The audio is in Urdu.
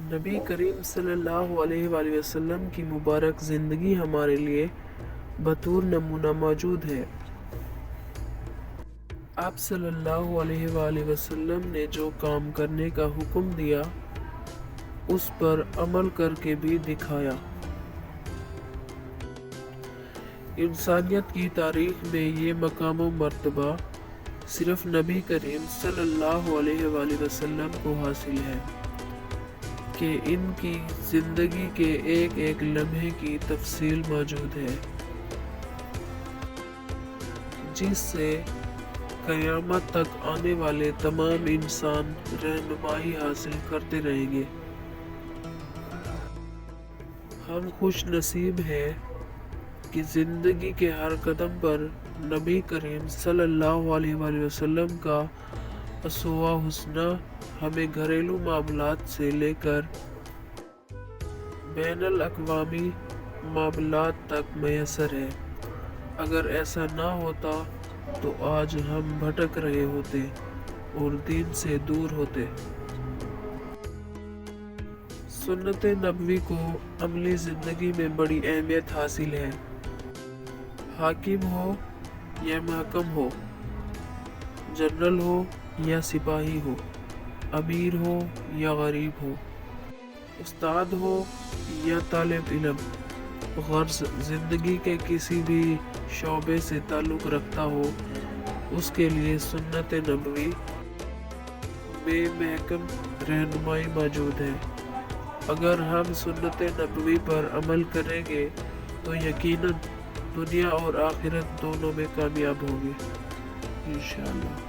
نبی کریم صلی اللہ علیہ وآلہ وسلم کی مبارک زندگی ہمارے لیے بطور نمونہ موجود ہے۔ آپ صلی اللہ علیہ وآلہ وسلم نے جو کام کرنے کا حکم دیا اس پر عمل کر کے بھی دکھایا۔ انسانیت کی تاریخ میں یہ مقام و مرتبہ صرف نبی کریم صلی اللہ علیہ وآلہ وسلم کو حاصل ہے کہ ان کی زندگی کے ایک ایک لمحے کی تفصیل موجود ہے، جس سے قیامت تک آنے والے تمام انسان رہنمائی حاصل کرتے رہیں گے۔ ہم خوش نصیب ہیں کہ زندگی کے ہر قدم پر نبی کریم صلی اللہ علیہ وآلہ وسلم کا اسوہ حسنہ ہمیں گھریلو معاملات سے لے کر بین الاقوامی معاملات تک میسر ہے۔ اگر ایسا نہ ہوتا تو آج ہم بھٹک رہے ہوتے اور دین سے دور ہوتے۔ سنت نبوی کو عملی زندگی میں بڑی اہمیت حاصل ہے۔ حاکم ہو یا محکم ہو، جنرل ہو یا سپاہی ہو، امیر ہو یا غریب ہو، استاد ہو یا طالب علم، غرض زندگی کے کسی بھی شعبے سے تعلق رکھتا ہو، اس کے لیے سنت نبوی میں محکم رہنمائی موجود ہے۔ اگر ہم سنت نبوی پر عمل کریں گے تو یقیناً دنیا اور آخرت دونوں میں کامیاب ہوں گے انشاءاللہ۔